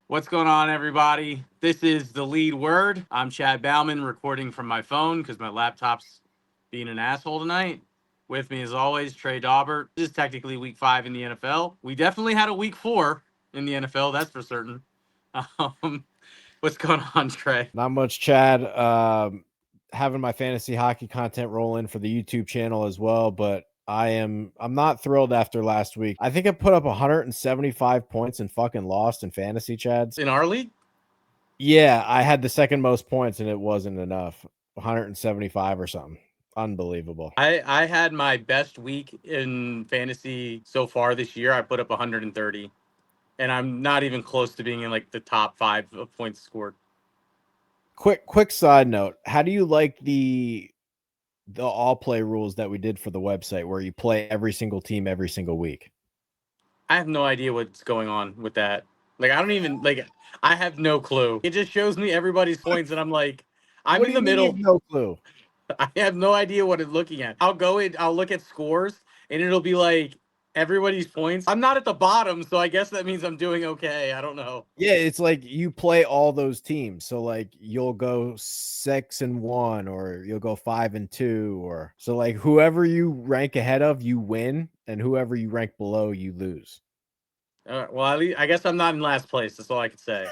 What's going on, everybody? This is The Lead Word. I'm Chad Bauman, recording from my phone because my laptop's being an asshole tonight. With me, as always, Trey Daubert. This is technically week 5 in the NFL. We definitely had a week 4 in the NFL, that's for certain. Um, what's going on, Trey? Not much, Chad. Having my fantasy hockey content roll in for the YouTube channel as well, but I'm not thrilled after last week. I think I put up 175 points and fucking lost in fantasy, Chads. In our league? Yeah, I had the second most points and it wasn't enough. 175 or something. Unbelievable. I had my best week in fantasy so far this year. I put up 130, and I'm not even close to being in like the top 5 of points scored. Quick side note. How do you like the all play rules that we did for the website where you play every single team every single week? I have no idea what's going on with that. Like, I don't even like. I have no clue. It just shows me everybody's points, and I'm like, I'm What in do you the mean you have middle. no clue? I have no idea what it's looking at. I'll go in. I'll look at scores, and it'll be like everybody's points. I'm not at the bottom, so I guess that means I'm doing okay. I don't know. Yeah, it's like you play all those teams. So like you'll go 6-1 or you'll go 5-2 or so like whoever you rank ahead of, you win, and whoever you rank below, you lose. Well, at least, I guess I'm not in last place. That's all I can say.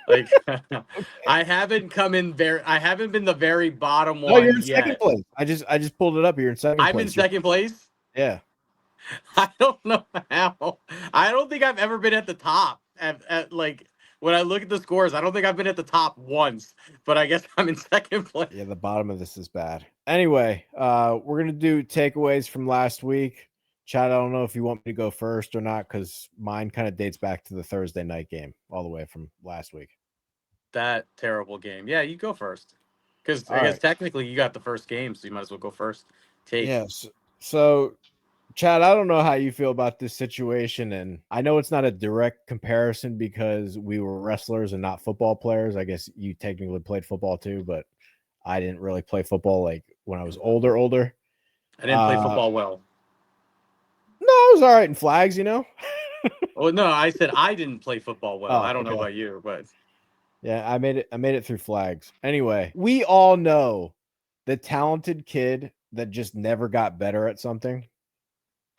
Like, Okay. I haven't come in very. I haven't been the very bottom No, you're one in second yet. place. I just pulled it up. You're in second I'm in place. You're, second place. yeah. I don't know how. I don't think I've ever been at the top. At like when I look at the scores, I don't think I've been at the top once. But I guess I'm in second place. Yeah, the bottom of this is bad. Anyway, we're gonna do takeaways from last week. Chad, I don't know if you want me to go first or not, because mine kind of dates back to the Thursday night game all the way from last week. That terrible game. Yeah, you go first. Because I All guess right. technically you got the first game, so you might as well go first. Take. Yes. So, Chad, I don't know how you feel about this situation. And I know it's not a direct comparison because we were wrestlers and not football players. I guess you technically played football too, but I didn't really play football like when I was older. I didn't play Uh, football well. no, I was all right in flags. Oh no, I said I didn't play football well. I Oh, don't know okay. about you, but Yeah, I made it through flags. Anyway, we all know the talented kid that just never got better at something,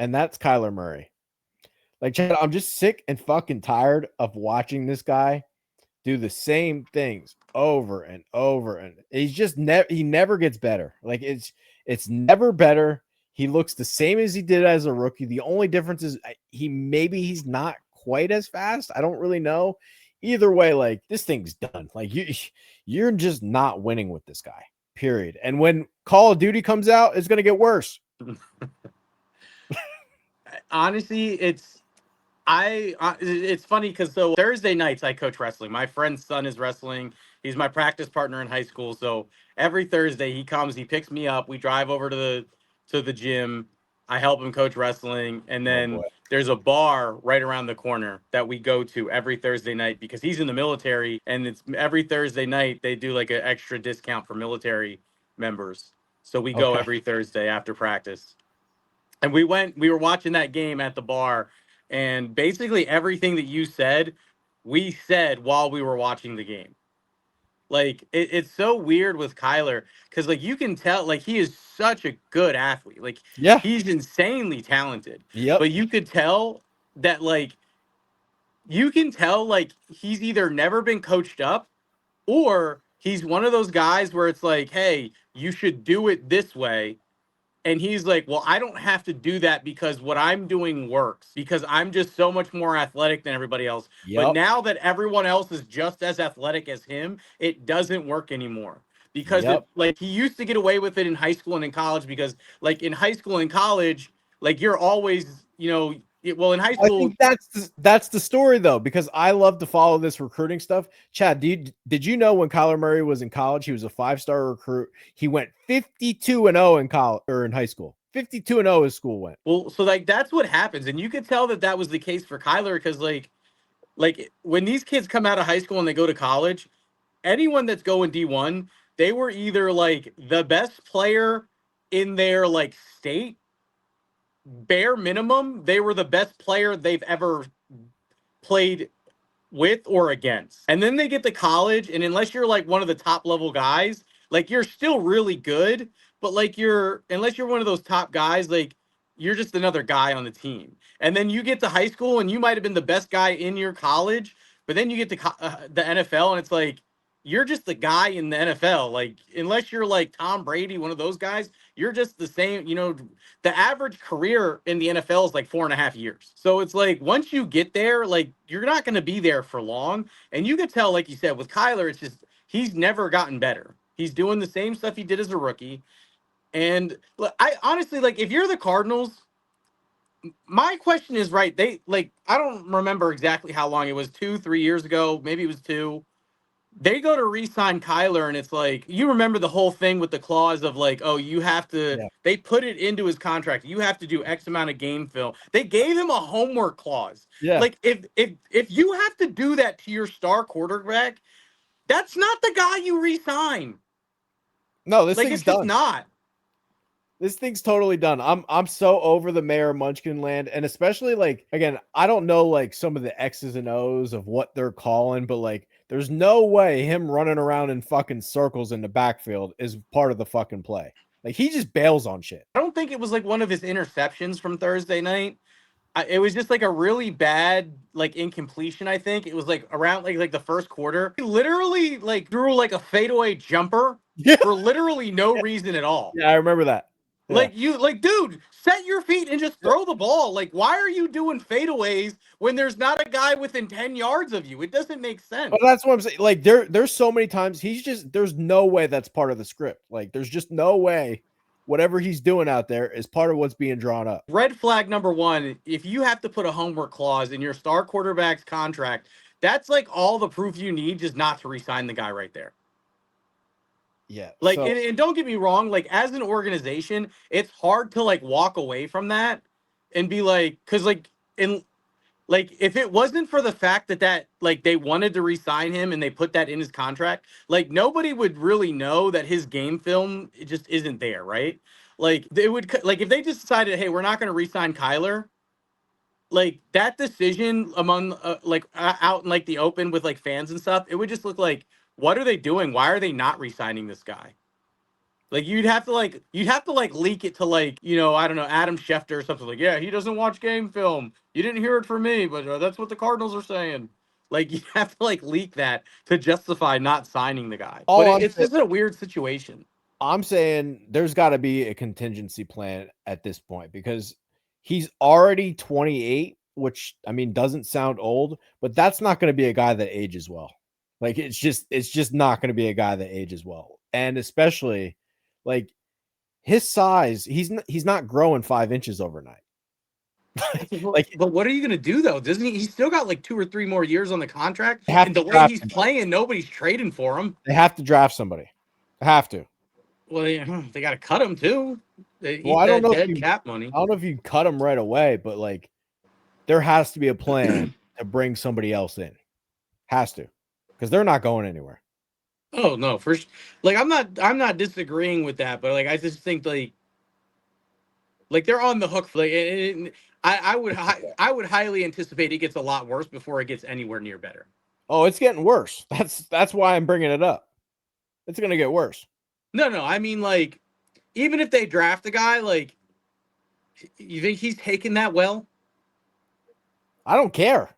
and that's Kyler Murray. Like, Chad, I'm just sick and fucking tired of watching this guy do the same things over and over, and he never gets better. Like it's never better. He looks the same as he did as a rookie. The only difference is he's not quite as fast. I don't really know. Either way, like this thing's done. Like you're just not winning with this guy. Period. And when Call of Duty comes out, it's gonna get worse. honestly, it's funny because so Thursday nights I coach wrestling. My friend's son is wrestling. He's my practice partner in high school. So every Thursday he comes, he picks me up. We drive over to the gym. I help him coach wrestling, and Oh then boy. there's a bar right around the corner that we go to every Thursday night because he's in the military, and it's every Thursday night they do like an extra discount for military members. So we go Okay. every Thursday after practice. And we were watching that game at the bar, and basically everything that you said, we said while we were watching the game. Like it's so weird with Kyler because like you can tell like he is such a good athlete. Like Yeah. he's insanely talented. Yep. But you could tell that like you can tell like he's either never been coached up or he's one of those guys where it's like, hey, you should do it this way, and he's like, well, I don't have to do that because what I'm doing works because I'm just so much more athletic than everybody else. But Yep. now that everyone else is just as athletic as him, it doesn't work anymore because it Yep. like he used to get away with it in high school and in college because like in high school and college, like you're always, well, in high I school, think that's the story though, because I love to follow this recruiting stuff. Chad, did you know when Kyler Murray was in college, he was a 5-star recruit. He went 52-0 in college or in high school. 52-0 his school went. well, so like that's what happens. And you could tell that that was the case for Kyler because like when these kids come out of high school and they go to college, anyone that's going D1, they were either like the best player in their like state, bare minimum, they were the best player they've ever played with or against. And then they get to college, and unless you're like one of the top level guys, like you're still really good, but like unless you're one of those top guys, like you're just another guy on the team. And then you get to high school, and you might have been the best guy in your college, but then you get to the NFL, and it's like you're just the guy in the NFL. Like unless you're like Tom Brady, one of those guys, you're just the same. The average career in the NFL is like 4.5 years. So it's like once you get there, like you're not going to be there for long. And you could tell, like you said, with Kyler, it's just he's never gotten better. He's doing the same stuff he did as a rookie. And I honestly, like, if you're the Cardinals, my question is right. They like I don't remember exactly how long it was, 2, 3 years ago, maybe it was two. They go to re-sign Kyler, and it's like you remember the whole thing with the clause of like, oh, you have to. Yeah. They put it into his contract. You have to do X amount of game film. They gave him a homework clause. Yeah. Like if you have to do that to your star quarterback, that's not the guy you re-sign. No, this Like thing's it's just done. not. This thing's totally done. I'm so over the Mayor Munchkin land, and especially like again, I don't know like some of the X's and O's of what they're calling, but like there's no way him running around in fucking circles in the backfield is part of the fucking play. Like he just bails on shit. I don't think it was like one of his interceptions from Thursday night. It was just like a really bad like incompletion. I think it was like around like the first quarter. He literally like threw like a fadeaway jumper Yeah. for literally no reason at all. Yeah, I remember that. Yeah. Dude, set your feet and just throw the ball. Like, why are you doing fadeaways when there's not a guy within 10 yards of you? It doesn't make But sense. that's what I'm saying. Like there's so many times there's no way that's part of the script. Like there's just no way whatever he's doing out there is part of what's being drawn up. Red flag number one, if you have to put a homework clause in your star quarterback's contract, that's like all the proof you need just not to re-sign the guy right there. Yeah. Like, So and don't get me wrong, like as an organization, it's hard to like walk away from that and be like, because like if it wasn't for the fact that like they wanted to re-sign him and they put that in his contract, like nobody would really know that his game film it just isn't there, right? Like they would like if they just decided, hey, we're not going to re-sign Kyler, like that decision among out in like the open with like fans and stuff, it would just look like, what are they doing? Why are they not re-signing this guy? Like you'd have to leak it to like, I don't know, Adam Schefter or something like, yeah, he doesn't watch game film. You didn't hear it from me, but that's what the Cardinals are saying. Like you have to like leak that to justify not signing the guy. But all I'm it's just a weird situation. I'm saying there's got to be a contingency plan at this point because he's already 28, which I mean doesn't sound old, but that's not going to be a guy that ages well. Like it's just not going to be a guy that ages well. And especially like his size, he's not growing 5 inches overnight. Like But what are you gonna do though? Doesn't he? He's still got like 2 or 3 more years on the contract, they have and to the way draft he's somebody. playing, nobody's trading for him. They have to draft somebody. They have to. Well, they got to cut him too. They Well, eat I don't that know if dead you cap money. I don't know if you cut him right away, but like there has to be a plan to bring somebody else in. Has to, because they're not going anywhere. Oh no, first, like I'm not disagreeing with that, but like I just think like they're on the hook. Like I would highly anticipate it gets a lot worse before it gets anywhere near better. Oh, it's getting worse. That's why I'm bringing it up. It's gonna get worse. No, I mean like even if they draft a guy, like you think he's taken that well? I don't care.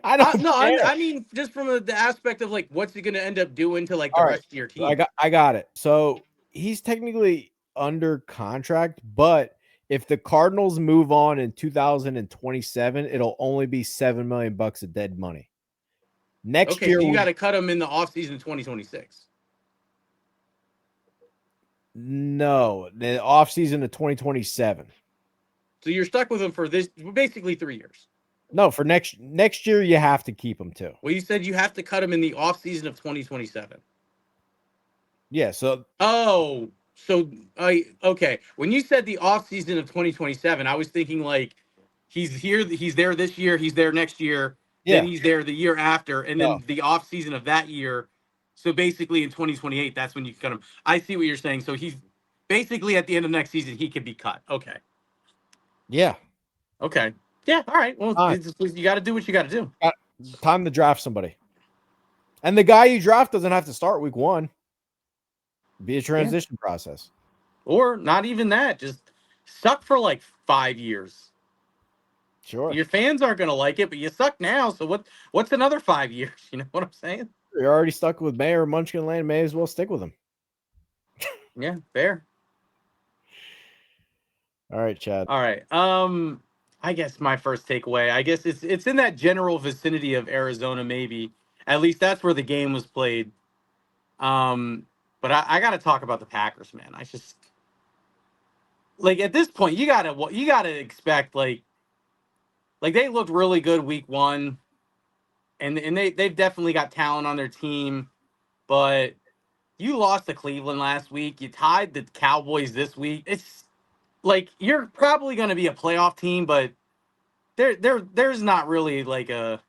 I don't No, care. I mean just from the aspect of like what's he going to end up doing to like the All right, rest of your team. I got it. So he's technically under contract, but if the Cardinals move on in 2027, it'll only be $7 million of dead money. Next Okay, year, so you got to cut him in the offseason of 2026. no, the offseason of 2027. So you're stuck with him for this basically 3 years. No, for next year, you have to keep him too. Well, you said you have to cut him in the offseason of 2027. Yeah. So Oh, so okay. When you said the offseason of 2027, I was thinking like he's there this year, he's there next year, then yeah, he's there the year after, and no, then the offseason of that year. So basically in 2028, that's when you cut him. I see what you're saying. So he's basically at the end of next season, he can be cut. Okay. yeah. Okay. Yeah, all right. Well, Time. you got to do what you got to do. Time to draft somebody. And the guy you draft doesn't have to start week 1. Be a transition process. Or not even that. Just suck for like 5 years. Sure. Your fans aren't going to like it, but you suck now. So what's another 5 years? You know what I'm saying? You're already stuck with Mayor Munchkin Lane. May as well stick with him. Yeah, fair. All right, Chad. All right. I guess my first takeaway, I guess it's in that general vicinity of Arizona, maybe. At least that's where the game was played. Um, but I got to talk about the Packers, man. I just like at this point, you gotta expect like they looked really good week 1, and they've definitely got talent on their team, but you lost to Cleveland last week. You tied the Cowboys this week. It's like you're probably going to be a playoff team, but there's not really like a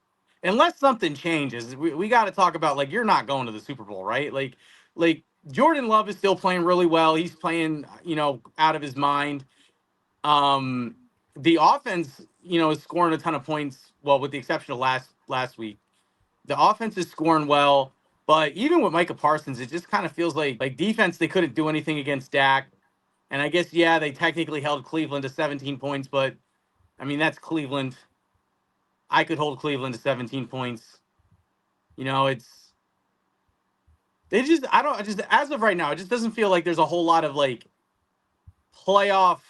unless something changes. We got to talk about like you're not going to the Super Bowl, right? Like Jordan Love is still playing really well. He's playing, out of his mind. Um, the offense, is scoring a ton of points. Well, with the exception of last week, the offense is scoring well. But even with Micah Parsons, it just kind of feels like defense they couldn't do anything against Dak. And I guess they technically held Cleveland to 17 points, but I mean that's Cleveland. I could hold Cleveland to 17 points. It's they just I don't just as of right now, it just doesn't feel like there's a whole lot of like playoff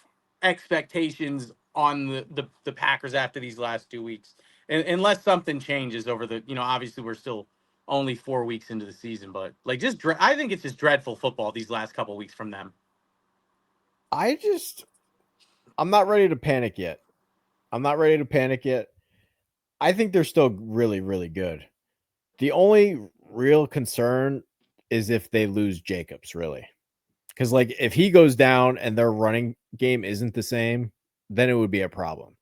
expectations on the Packers after these last 2 weeks, unless something changes over the obviously we're still only 4 weeks into the season, but like I think it's just dreadful football these last couple weeks from them. I'm not ready to panic yet. I think they're still really, really good. The only real concern is if they lose Jacobs, really. Because, like, if he goes down and their running game isn't the same, then it would be a problem.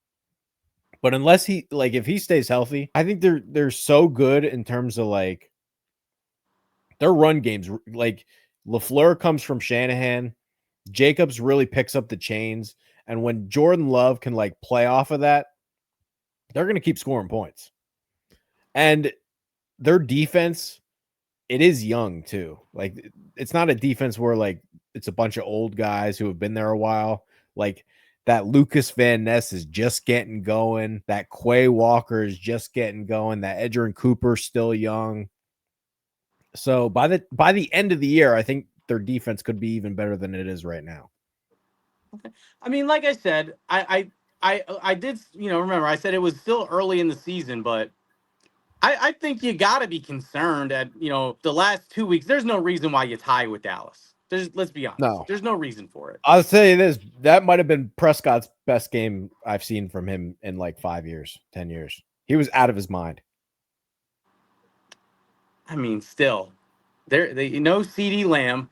But unless if he stays healthy, I think they're so good in terms of, like, their run games. Like, LaFleur comes from Shanahan. Jacobs really picks up the chains. And when Jordan Love can, like, play off of that, they're going to keep scoring points. And their defense, it is young too. Like it's not a defense where like it's a bunch of old guys who have been there a while. Like that Lucas Van Ness is just getting going. That Quay Walker is just getting going. That Edgerrin Cooper's still young. So by the end of the year, I think their defense could be even better than it is right now. Okay. I mean, like I said, I did, remember I said it was still early in the season, but I think you got to be concerned at, the last 2 weeks. There's no reason why you tie with Dallas. Let's be honest. No. There's no reason for it. I'll say this. That might have been Prescott's best game I've seen from him in like 5 years, 10 years. He was out of his mind. I mean, still, they CD Lamb.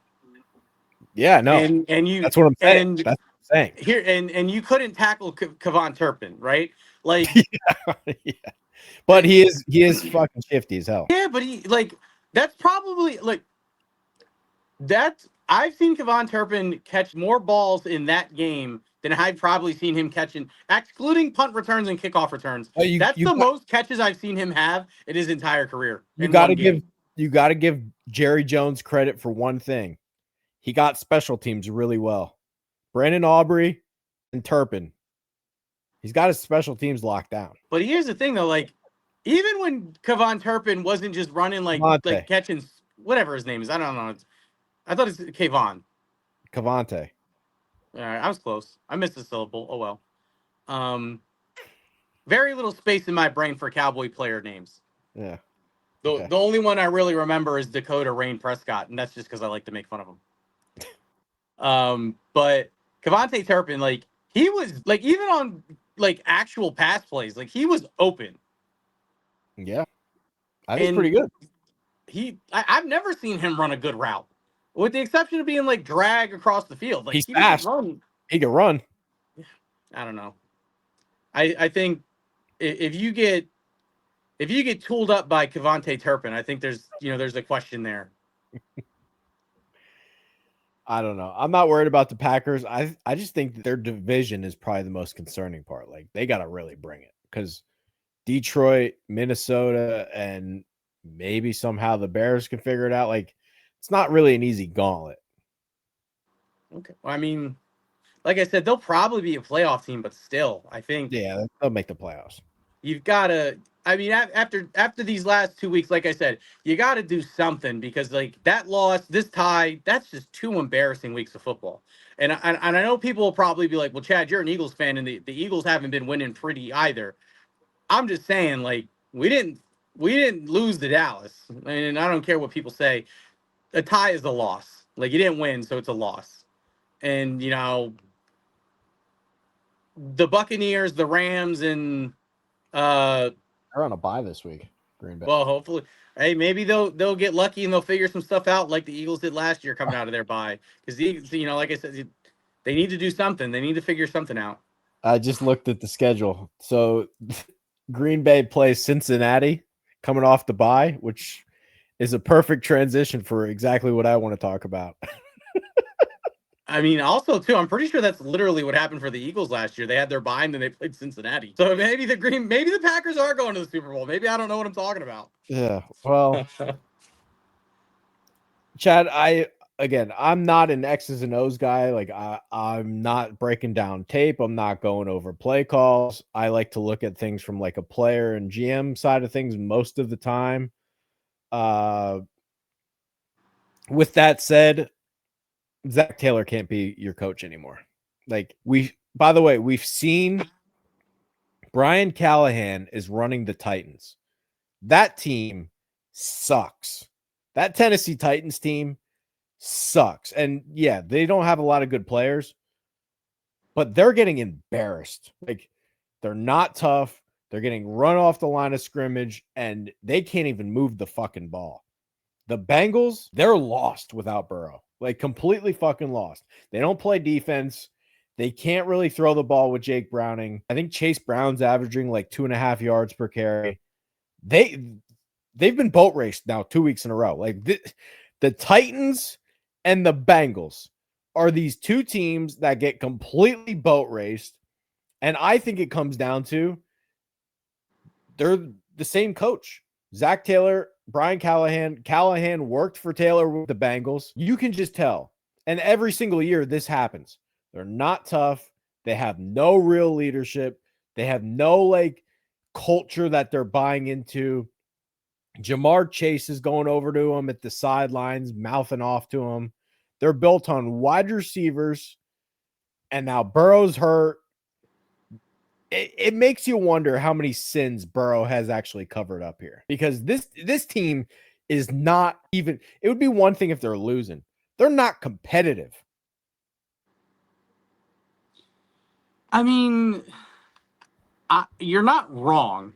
Yeah, no. And you that's what I'm saying. and That's what I'm saying. Here and you couldn't tackle Kevon Turpin, right? Like, yeah. But he is fucking shifty as hell. Yeah, but that's probably I've seen Kevon Turpin catch more balls in that game than I've probably seen him catching, excluding punt returns and kickoff returns. That's the most catches I've seen him have in his entire career. You got to give Jerry Jones credit for one thing. He got special teams really well. Brandon Aubrey and Turpin. He's got his special teams locked down. But here's the thing, though. Like, even when Kevon Turpin wasn't just running like catching whatever his name is, I don't know. I thought it's Kayvon. Cavante. All right, I was close. I missed a syllable. Oh well. Very little space in my brain for Cowboy player names. Yeah. The only one I really remember is Dakota Rain Prescott, and that's just because I like to make fun of him. But Kevontae Turpin, like he was like even on like actual pass plays, like he was open. Yeah, I think pretty good. I've never seen him run a good route, with the exception of being like drag across the field. Like he's fast. He can run. I don't know. I think if you get tooled up by Kevontae Turpin, I think there's a question there. I don't know. I'm not worried about the Packers. I just think that their division is probably the most concerning part. Like they got to really bring it because Detroit, Minnesota, and maybe somehow the Bears can figure it out. Like it's not really an easy gauntlet. Okay. Well, I mean, like I said, they'll probably be a playoff team, but still, I think Yeah, they'll make the playoffs. you've got to. I mean, after these last 2 weeks, like I said, you got to do something because like that loss, this tie, that's just 2 embarrassing weeks of football. And I know people will probably be like, "Well, Chad, you're an Eagles fan, and the Eagles haven't been winning pretty either." I'm just saying, like we didn't lose to Dallas, and I don't care what people say. A tie is a loss. Like you didn't win, so it's a loss. And the Buccaneers, the Rams, and uh, They're on a bye this week. Green Bay. well, hopefully, hey, maybe they'll get lucky and they'll figure some stuff out like the Eagles did last year coming out of their bye. Because the Eagles, like I said, they need to do something. They need to figure something out. I just looked at the schedule. So Green Bay plays Cincinnati coming off the bye, which is a perfect transition for exactly what I want to talk about. I mean, also too, I'm pretty sure that's literally what happened for the Eagles last year. They had their bye and then they played Cincinnati. So maybe the Packers are going to the Super Bowl. Maybe I don't know what I'm talking about. Yeah. Well, Chad, I'm not an X's and O's guy. Like I'm not breaking down tape. I'm not going over play calls. I like to look at things from like a player and GM side of things most of the time. With that said, Zach Taylor can't be your coach anymore. Like by the way, we've seen Brian Callahan is running the Titans. That team sucks. That Tennessee Titans team sucks. And yeah, they don't have a lot of good players, but they're getting embarrassed. Like they're not tough. They're getting run off the line of scrimmage and they can't even move the fucking ball. The Bengals, they're lost without Burrow. Like completely fucking lost. They don't play defense. They can't really throw the ball with Jake Browning. I think Chase Brown's averaging like 2.5 yards per carry. They've been boat raced now 2 weeks in a row. Like the Titans and the Bengals are these two teams that get completely boat raced. And I think it comes down to they're the same coach. Zach Taylor, Brian Callahan. Callahan worked for Taylor with the Bengals. You can just tell. And every single year this happens. They're not tough. They have no real leadership. They have no like culture that they're buying into. Jamar Chase is going over to him at the sidelines, mouthing off to him. They're built on wide receivers. And now Burrow's hurt. It makes you wonder how many sins Burrow has actually covered up here because this team is not even. It would be one thing if they're losing. They're not competitive. I mean, you're not wrong.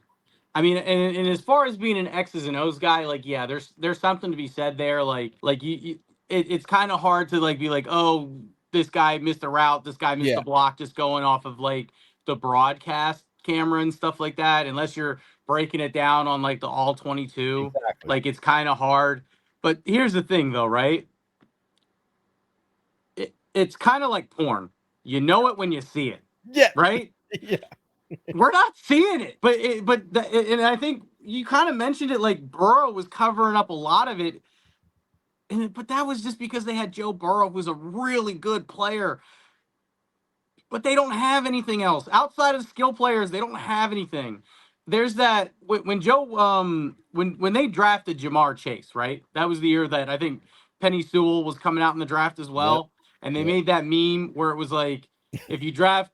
I mean, and as far as being an X's and O's guy, like yeah, there's something to be said there. Like it's kind of hard to like be like, oh, this guy missed a route, this guy missed Yeah, a block, just going off of like the broadcast camera and stuff like that. Unless you're breaking it down on like the all 22, exactly. like it's kind of hard. But here's the thing, though, right? It's kind of like porn. You know it when you see it, Yeah, right? yeah. We're not seeing it, and I think you kind of mentioned it. Like Burrow was covering up a lot of it, but that was just because they had Joe Burrow, who's a really good player, but they don't have anything else outside of skill players. They don't have anything. There's that when Joe when they drafted Jamar Chase, right? That was the year that I think Penny Sewell was coming out in the draft as Yep, well, and they yep. made that meme where it was like, if you draft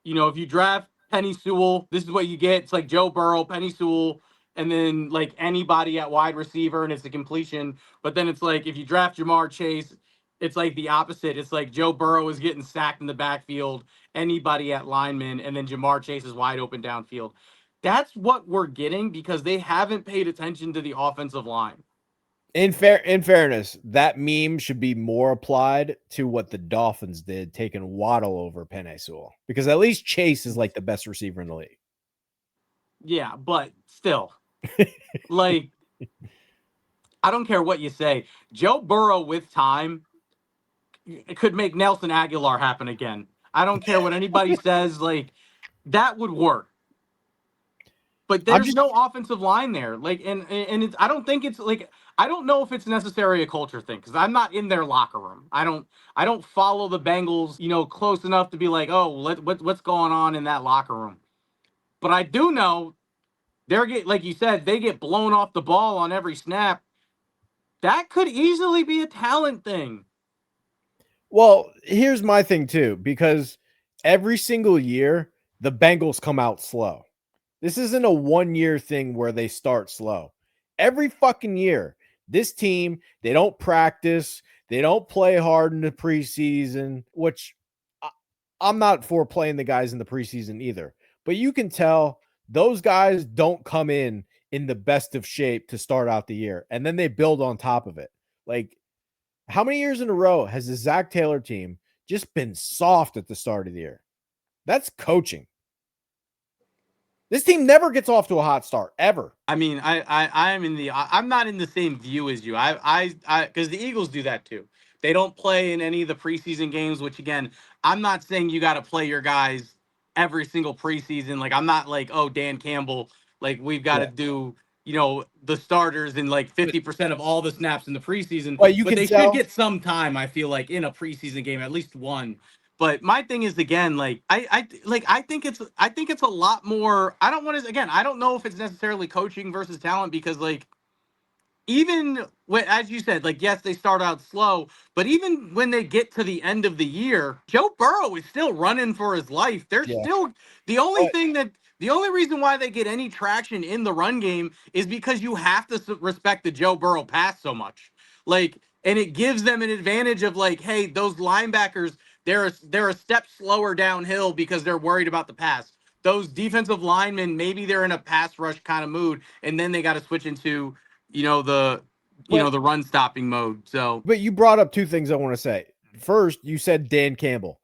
if you draft Penny Sewell, this is what you get. It's like Joe Burrow, Penny Sewell, and then like anybody at wide receiver, and it's a completion. But then it's like if you draft Jamar Chase, it's like the opposite. It's like Joe Burrow is getting sacked in the backfield, anybody at lineman, and then Jamar Chase is wide open downfield. That's what we're getting because they haven't paid attention to the offensive line. In fairness, that meme should be more applied to what the Dolphins did, taking Waddle over Penei Sewell, because at least Chase is like the best receiver in the league. Yeah, but still, like, I don't care what you say. Joe Burrow with time it could make Nelson Aguilar happen again. I don't care what anybody says. Like that would work. But I'm there's just no offensive line there. Like, and it's, I don't think it's like, I don't know if it's necessarily a culture thing because I'm not in their locker room. I don't follow the Bengals, close enough to be like, oh, what's going on in that locker room. But I do know like you said, they get blown off the ball on every snap. That could easily be a talent thing. well, here's my thing too, because every single year the Bengals come out slow. This isn't a 1 year thing where they start slow. Every fucking year, this team, they don't practice, they don't play hard in the preseason, which I'm not for playing the guys in the preseason either. But you can tell those guys don't come in the best of shape to start out the year, and then they build on top of it. Like, how many years in a row has the Zach Taylor team just been soft at the start of the year? That's coaching. This team never gets off to a hot start ever. I mean, I'm not in the same view as you. Because the Eagles do that too. They don't play in any of the preseason games, which again, I'm not saying you got to play your guys every single preseason. Like, I'm not like, oh, Dan Campbell, like we've got to Yeah. do, the starters in like 50% of all the snaps in the preseason, But you but can they should tell. get some time, I feel like, in a preseason game, at least one. But my thing is again, like I think it's a lot more. I don't want to again. I don't know if it's necessarily coaching versus talent because like even as you said, like yes, they start out slow, but even when they get to the end of the year, Joe Burrow is still running for his life. They're Yeah. still the only But thing that the only reason why they get any traction in the run game is because you have to respect the Joe Burrow pass so much. Like, and it gives them an advantage of like, hey, those linebackers, they're a step slower downhill because they're worried about the pass. Those defensive linemen, maybe they're in a pass rush kind of mood, and then they got to switch into you know the but the run stopping mode. So but you brought up two things I want to say. First, you said Dan Campbell.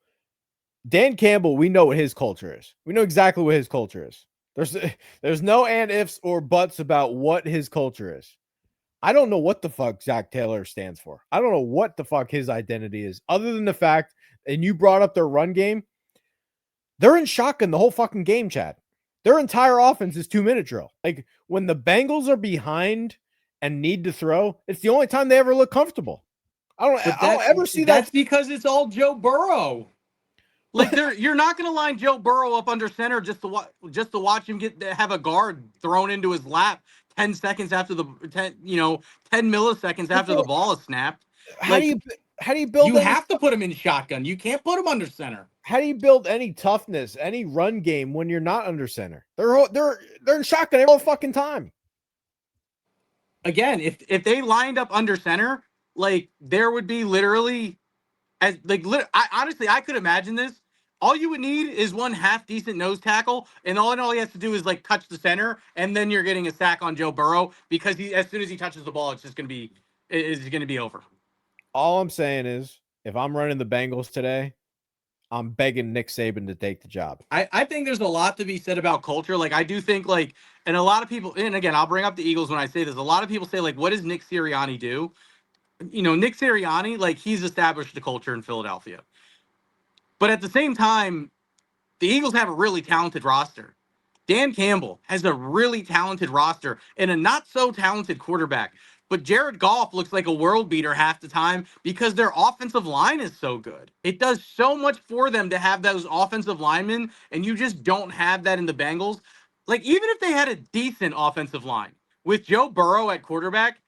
Dan Campbell, we know what his culture is. We know exactly what his culture is. There's there's no and ifs or buts about what his culture is. I don't know what the fuck Zach Taylor stands for. I don't know what the fuck his identity is, other than the fact, and you brought up their run game. They're in shotgun the whole fucking game, Chad. Their entire offense is 2 minute drill. Like when the Bengals are behind and need to throw, it's the only time they ever look comfortable. but I don't ever see that. that's because it's all Joe Burrow. Like you're not going to line Joe Burrow up under center just to watch him have a guard thrown into his lap 10 seconds after the 10 milliseconds after the ball is snapped. How do Like you how do you build you any have to put him in shotgun. You can't put him under center. how do you build any toughness, any run game when you're not under center? They're in shotgun all the fucking time. Again, if they lined up under center, like there would be literally as like honestly, I could imagine this. All you would need is one half decent nose tackle, and all he has to do is like touch the center, and then you're getting a sack on Joe Burrow because he as soon as he touches the ball, it's gonna be over. All I'm saying is, if I'm running the Bengals today, I'm begging Nick Saban to take the job. I think there's a lot to be said about culture. Like I do think like, and a lot of people, and again, I'll bring up the Eagles when I say this. A lot of people say like, what does Nick Sirianni do? Nick Sirianni, like he's established the culture in Philadelphia, but at the same time, the Eagles have a really talented roster. Dan Campbell has a really talented roster and a not so talented quarterback. But Jared Goff looks like a world beater half the time because their offensive line is so good. It does so much for them to have those offensive linemen, and you just don't have that in the Bengals. Like, even if they had a decent offensive line with Joe Burrow at quarterback,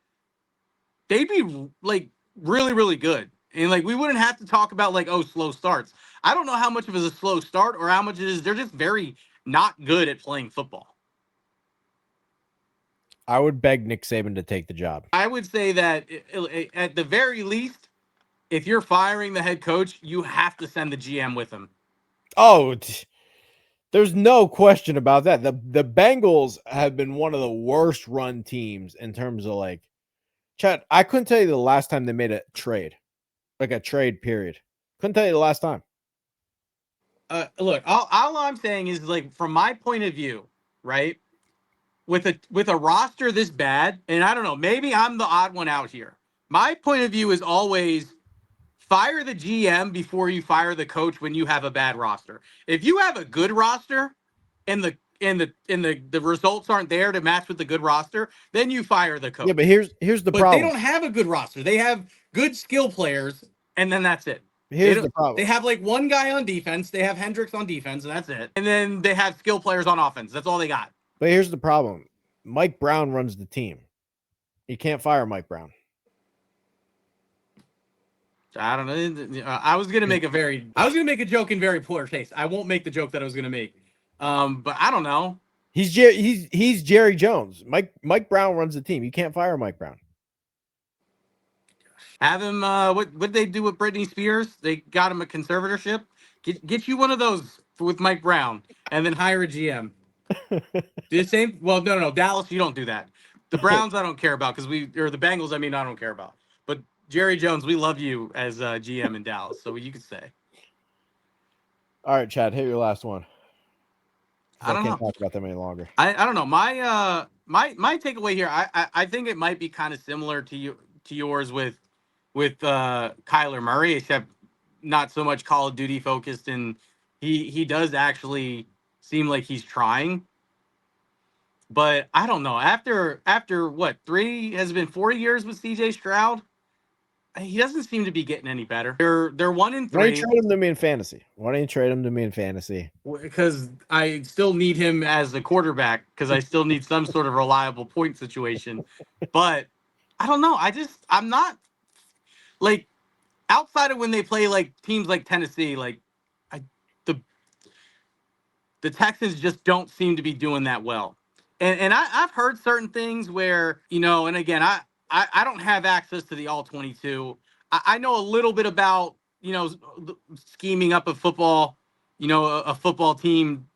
they'd be like really, really good. And like we wouldn't have to talk about like, oh, slow starts. I don't know how much of it is a slow start or how much it is they're just very not good at playing football. I would beg Nick Saban to take the job. I would say that at the very least, if you're firing the head coach, you have to send the GM with him. Oh, there's no question about that. The Bengals have been one of the worst run teams in terms of like, Chad, I couldn't tell you the last time they made a trade, like a trade period. Couldn't tell you the last time. Look, all I'm saying is like from my point of view, right? With a roster this bad, and I don't know, maybe I'm the odd one out here. My point of view is always fire the GM before you fire the coach when you have a bad roster. If you have a good roster and the results aren't there to match with the good roster, then you fire the coach. Yeah, but here's the But they problem. don't have a good roster. They have good skill players, and then that's it. Here's the problem. They have like one guy on defense. They have Hendricks on defense, and that's it. And then they have skill players on offense. That's all they got. But here's the problem. Mike Brown runs the team. You can't fire Mike Brown. I don't know. I was gonna make a joke in very poor taste. I won't make the joke that I was gonna make. But I don't know. He's Jerry Jones. Mike Brown runs the team. You can't fire Mike Brown. Have him. What did they do with Britney Spears? They got him a conservatorship. Get you one of those with Mike Brown, and then hire a GM. Do the same. Well, no. Dallas, you don't do that. The Browns, I don't care about or the Bengals. I mean, I don't care about. But Jerry Jones, we love you as GM in Dallas, so you could say. All right, Chad, hit your last one. I can't talk about them any longer. I don't know. My takeaway here, I think it might be kind of similar to yours with Kyler Murray, except not so much Call of Duty focused, and he does actually seem like he's trying. But I don't know. After what, 4 years with CJ Stroud, he doesn't seem to be getting any better. They're 1-3. Why don't you trade him to me in fantasy? Because I still need him as a quarterback, because I still need some sort of reliable point situation. But I don't know. I'm not like, outside of when they play like teams like Tennessee, like the Texans just don't seem to be doing that well. And I've heard certain things where, and again, I don't have access to the all 22. I know a little bit about, scheming up a football, a football team,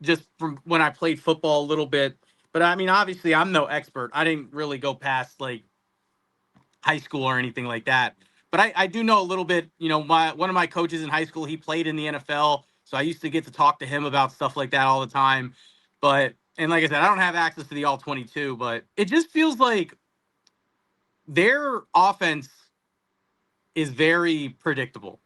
just from when I played football a little bit. But I mean, obviously I'm no expert. I didn't really go past like high school or anything like that. But I do know a little bit, one of my coaches in high school, he played in the NFL. So I used to get to talk to him about stuff like that all the time. And like I said, I don't have access to the all 22, but it just feels like their offense is very predictable.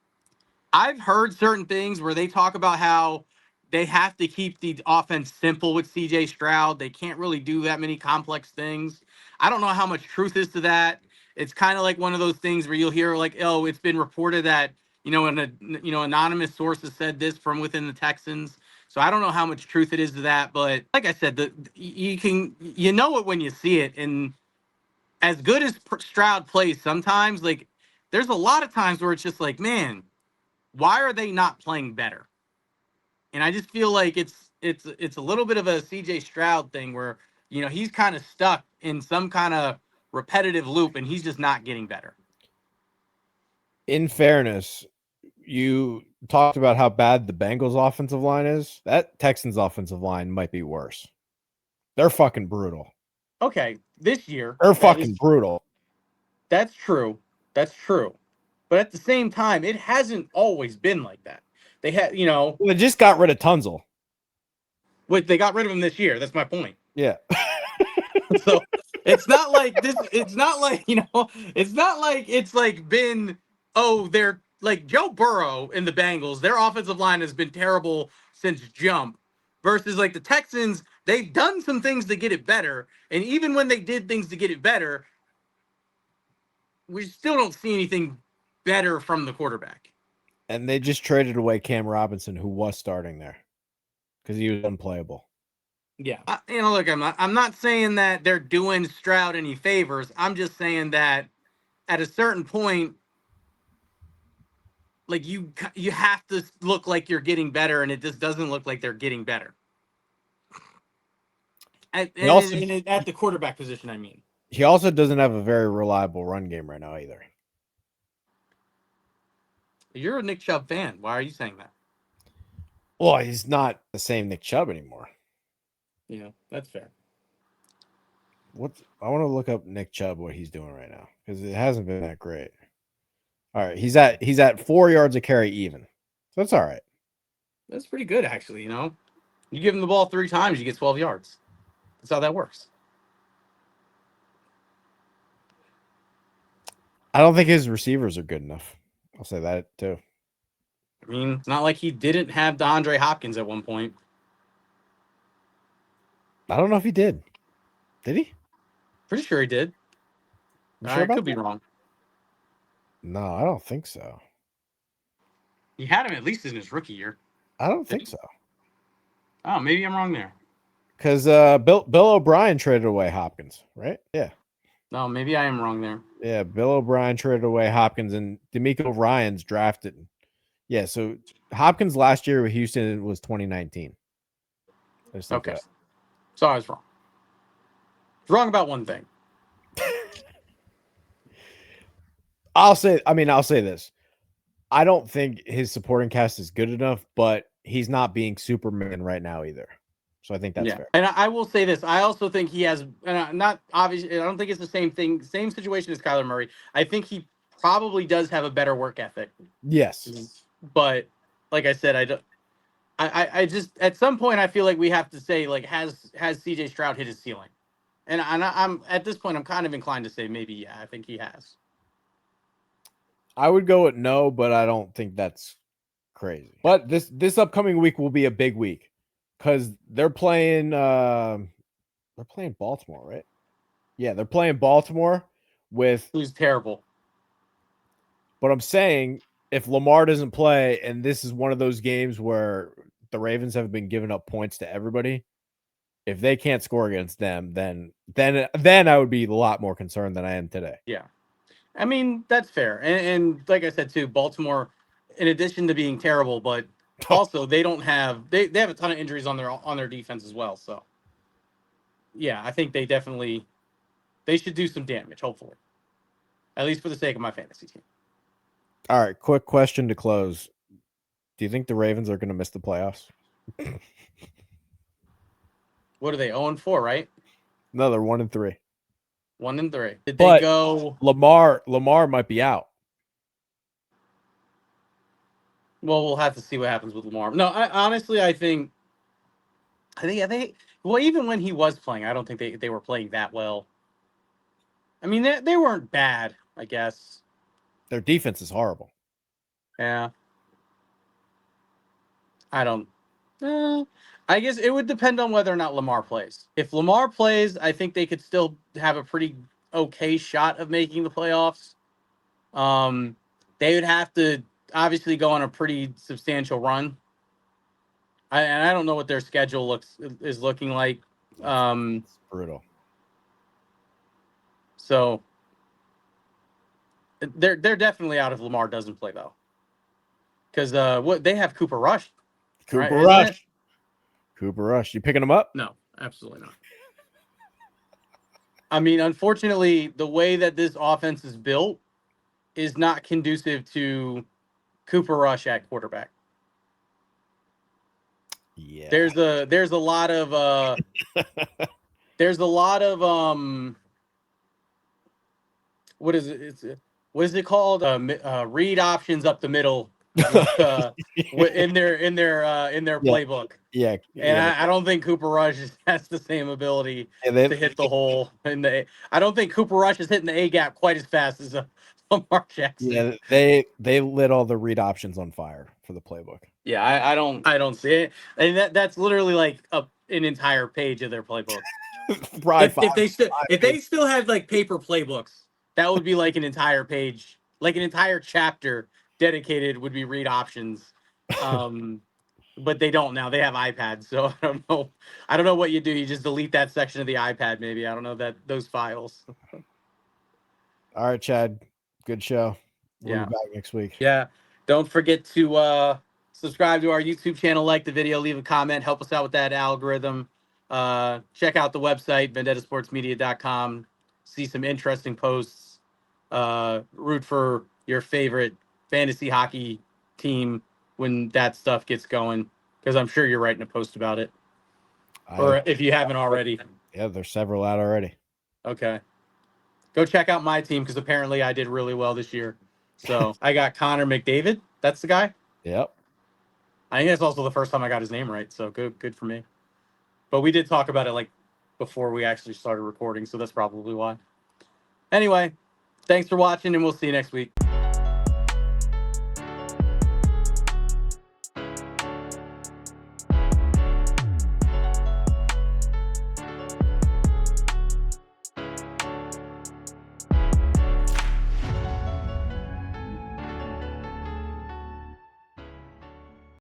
I've heard certain things where they talk about how they have to keep the offense simple with CJ Stroud. They can't really do that many complex things. I don't know how much truth is to that. It's kind of like one of those things where you'll hear like, oh, it's been reported that, anonymous sources said this from within the Texans. So I don't know how much truth it is to that, but like I said, you know it when you see it. And as good as Stroud plays, sometimes like there's a lot of times where it's just like, man, why are they not playing better? And I just feel like it's a little bit of a CJ Stroud thing where, he's kind of stuck in some kind of repetitive loop and he's just not getting better. In fairness, you talked about how bad the Bengals offensive line is. That Texans offensive line might be worse. They're fucking brutal. Okay, this year. They're fucking brutal. That's true. But at the same time, it hasn't always been like that. They had, Well, they just got rid of Tunzel. They got rid of him this year. That's my point. Yeah. So it's not like this. It's not like, it's not like it's like been, they're like Joe Burrow in the Bengals. Their offensive line has been terrible since jump, versus like the Texans. They've done some things to get it better. And even when they did things to get it better, we still don't see anything better from the quarterback. And they just traded away Cam Robinson, who was starting there, because he was unplayable. Yeah. Look, I'm not saying that they're doing Stroud any favors. I'm just saying that at a certain point, like you have to look like you're getting better, and it just doesn't look like they're getting better. At the quarterback position, I mean. He also doesn't have a very reliable run game right now either. You're a Nick Chubb fan. Why are you saying that? Well, he's not the same Nick Chubb anymore. Yeah, that's fair. I want to look up Nick Chubb, what he's doing right now, because it hasn't been that great. All right, he's at 4 yards a carry even. So that's all right. That's pretty good, actually. You give him the ball 3 times, you get 12 yards. That's how that works. I don't think his receivers are good enough. I'll say that too. I mean, it's not like he didn't have DeAndre Hopkins at one point. I don't know if he did. Did he? Pretty sure he did. You sure I about could be that? wrong. No, I don't think so. He had him at least in his rookie year. I don't Did think he? so. Oh, maybe I'm wrong there. Because Bill O'Brien traded away Hopkins, right? Yeah. No, maybe I am wrong there. Yeah, Bill O'Brien traded away Hopkins, and D'Amico Ryans drafted. Yeah, so Hopkins last year with Houston was 2019. I just looked Okay. it up. So I was wrong. Wrong about one thing. I'll say this. I don't think his supporting cast is good enough, but he's not being Superman right now either. So I think that's fair. And I will say this. I also think he has, and not obviously, I don't think it's the same thing, same situation as Kyler Murray. I think he probably does have a better work ethic. Yes. But like I said, I don't. I just at some point I feel like we have to say like has CJ Stroud hit his ceiling, and I'm at this point I'm kind of inclined to say maybe yeah I think he has. I would go with no, but I don't think that's crazy. But this upcoming week will be a big week because they're playing Baltimore, right? Yeah, they're playing Baltimore with. Who's terrible? But I'm saying if Lamar doesn't play, and this is one of those games where the Ravens have been giving up points to everybody, if they can't score against them, then I would be a lot more concerned than I am today. Yeah, I mean that's fair, and like I said too, Baltimore, in addition to being terrible, but also they don't have they have a ton of injuries on their defense as well. So yeah, I think they should do some damage. Hopefully, at least for the sake of my fantasy team. All right, quick question to close. Do you think the Ravens are going to miss the playoffs? What are they 0-4, right? No, they're 1-3. 1-3. Did But they go? Lamar might be out. Well, we'll have to see what happens with Lamar. No, honestly, I think. Well, even when he was playing, I don't think they were playing that well. I mean, they weren't bad, I guess. Their defense is horrible. Yeah. I don't. I guess it would depend on whether or not Lamar plays. If Lamar plays, I think they could still have a pretty okay shot of making the playoffs. They would have to obviously go on a pretty substantial run. And I don't know what their schedule is looking like. It's brutal. So they're definitely out if Lamar doesn't play though, because what they have Cooper Rush, right? Cooper Isn't it? Rush. You picking him up? No, absolutely not. I mean, unfortunately, the way that this offense is built is not conducive to Cooper Rush at quarterback. Yeah. There's a lot of what is it? What is it called? Read options up the middle in their playbook. Yeah. And I don't think Cooper Rush has the same ability to hit the hole in the. I don't think Cooper Rush is hitting the A gap quite as fast as Lamar Jackson. Yeah, they lit all the read options on fire for the playbook. Yeah, I don't see it, and that's literally like an entire page of their playbook. If they still had like paper playbooks, that would be like an entire page, like an entire chapter dedicated would be read options. But they don't now. They have iPads, so I don't know. I don't know what you do. You just delete that section of the iPad, maybe. I don't know those files. All right, Chad. Good show. We'll be back next week. Yeah. Don't forget to subscribe to our YouTube channel, like the video, leave a comment, help us out with that algorithm. Check out the website, vendettasportsmedia.com. See some interesting posts. Root for your favorite fantasy hockey team when that stuff gets going, because I'm sure you're writing a post about it. Or if you haven't already. Yeah, there's several out already. Okay. Go check out my team, because apparently I did really well this year. So I got Connor McDavid. That's the guy. Yep. I think that's also the first time I got his name right. So good for me. But we did talk about it like before we actually started recording, so that's probably why. Anyway, thanks for watching, and we'll see you next week.